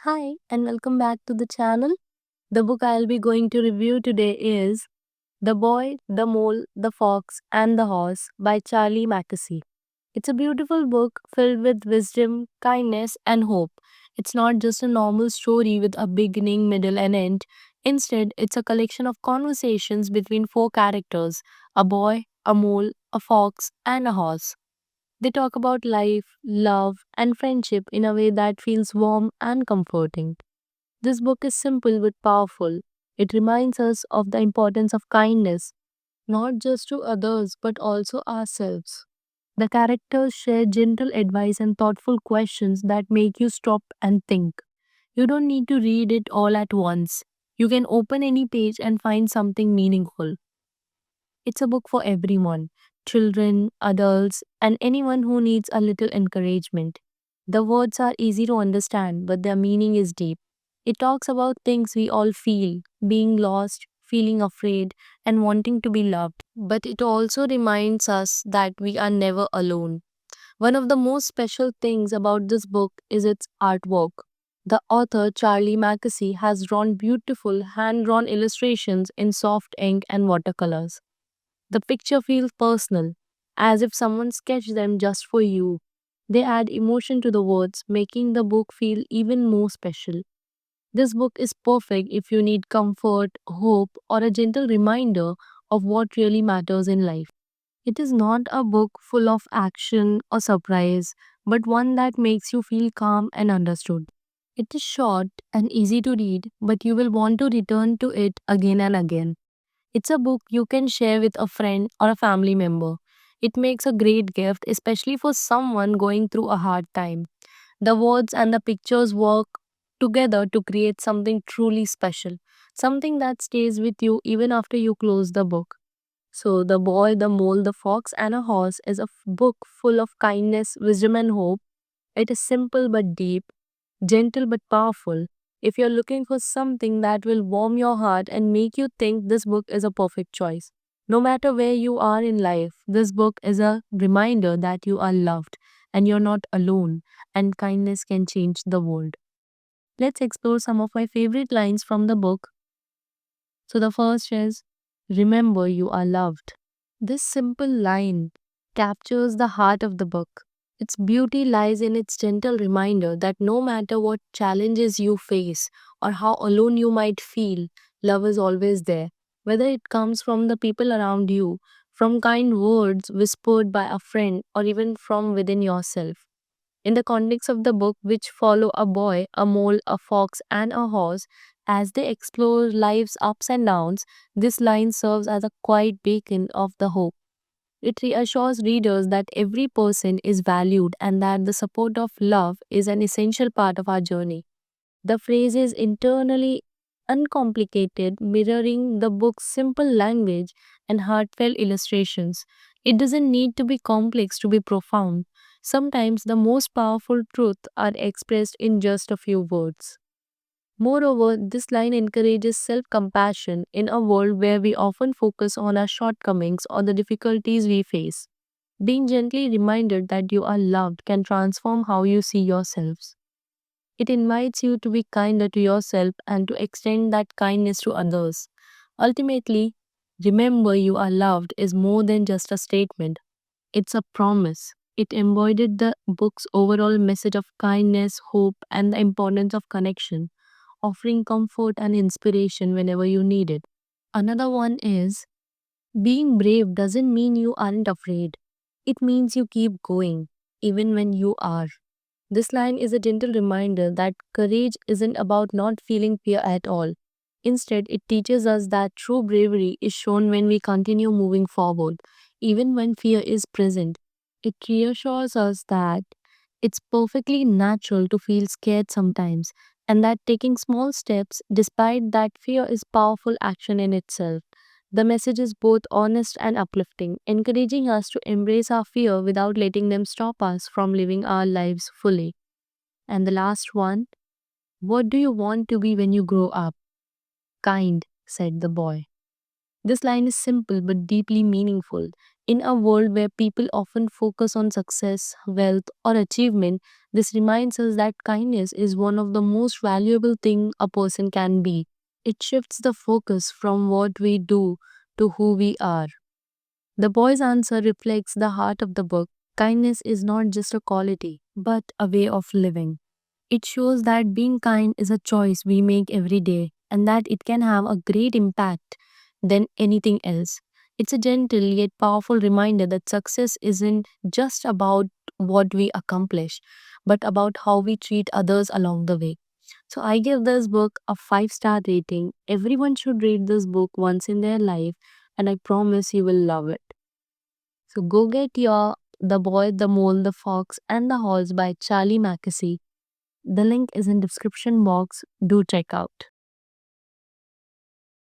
Hi, and welcome back to the channel. The book I'll be going to review today is The Boy, the Mole, the Fox, and the Horse by Charlie Mackesy. It's a beautiful book filled with wisdom, kindness, and hope. It's not just a normal story with a beginning, middle, and end. Instead, it's a collection of conversations between four characters: a boy, a mole, a fox, and a horse. They talk about life, love, and friendship in a way that feels warm and comforting. This book is simple but powerful. It reminds us of the importance of kindness, not just to others but also ourselves. The characters share gentle advice and thoughtful questions that make you stop and think. You don't need to read it all at once. You can open any page and find something meaningful. It's a book for everyone: children, adults, and anyone who needs a little encouragement. The words are easy to understand, but their meaning is deep. It talks about things we all feel: being lost, feeling afraid, and wanting to be loved. But it also reminds us that we are never alone. One of the most special things about this book is its artwork. The author, Charlie Mackesy, has drawn beautiful hand drawn illustrations in soft ink and watercolors. The picture feels personal, as if someone sketched them just for you. They add emotion to the words, making the book feel even more special. This book is perfect if you need comfort, hope, or a gentle reminder of what really matters in life. It is not a book full of action or surprise, but one that makes you feel calm and understood. It is short and easy to read, but you will want to return to it again and again. It's a book you can share with a friend or a family member. It makes a great gift, especially for someone going through a hard time. The words and the pictures work together to create something truly special, something that stays with you even after you close the book. So, The Boy, the Mole, the Fox, and a Horse is a book full of kindness, wisdom, and hope. It is simple but deep, gentle but powerful. If you're looking for something that will warm your heart and make you think, this book is a perfect choice. No matter where you are in life, this book is a reminder that you are loved and you're not alone, and kindness can change the world. Let's explore some of my favorite lines from the book. So, the first is, remember you are loved. This simple line captures the heart of the book. Its beauty lies in its gentle reminder that no matter what challenges you face or how alone you might feel, love is always there. Whether it comes from the people around you, from kind words whispered by a friend, or even from within yourself. In the context of the book, which follow a boy, a mole, a fox, and a horse as they explore life's ups and downs, this line serves as a quiet beacon of the hope. It reassures readers that every person is valued and that the support of love is an essential part of our journey. The phrase is internally uncomplicated, mirroring the book's simple language and heartfelt illustrations. It doesn't need to be complex to be profound. Sometimes the most powerful truths are expressed in just a few words. Moreover, this line encourages self compassion in a world where we often focus on our shortcomings or the difficulties we face. Being gently reminded that you are loved can transform how you see yourselves. It invites you to be kinder to yourself and to extend that kindness to others. Ultimately, remember you are loved is more than just a statement, it's a promise. It embodied the book's overall message of kindness, hope, and the importance of connection, offering comfort and inspiration whenever you need it. Another one is, being brave doesn't mean you aren't afraid, it means you keep going, even when you are. This line is a gentle reminder that courage isn't about not feeling fear at all. Instead, it teaches us that true bravery is shown when we continue moving forward, even when fear is present. It reassures us that it's perfectly natural to feel scared sometimes, and that taking small steps, despite that fear, is powerful action in itself. The message is both honest and uplifting, encouraging us to embrace our fear without letting them stop us from living our lives fully. And the last one, what do you want to be when you grow up? Kind, said the boy. This line is simple but deeply meaningful. In a world where people often focus on success, wealth, or achievement, this reminds us that kindness is one of the most valuable things a person can be. It shifts the focus from what we do to who we are. The boy's answer reflects the heart of the book. Kindness is not just a quality, but a way of living. It shows that being kind is a choice we make every day and that it can have a great impact than anything else. It's a gentle yet powerful reminder that success isn't just about what we accomplish, but about how we treat others along the way. So I give this book a 5-star rating. Everyone should read this book once in their life, and I promise you will love it. So go get your The Boy, the Mole, the Fox, and the Horse by Charlie Mackesy. The link is in description box. Do check out.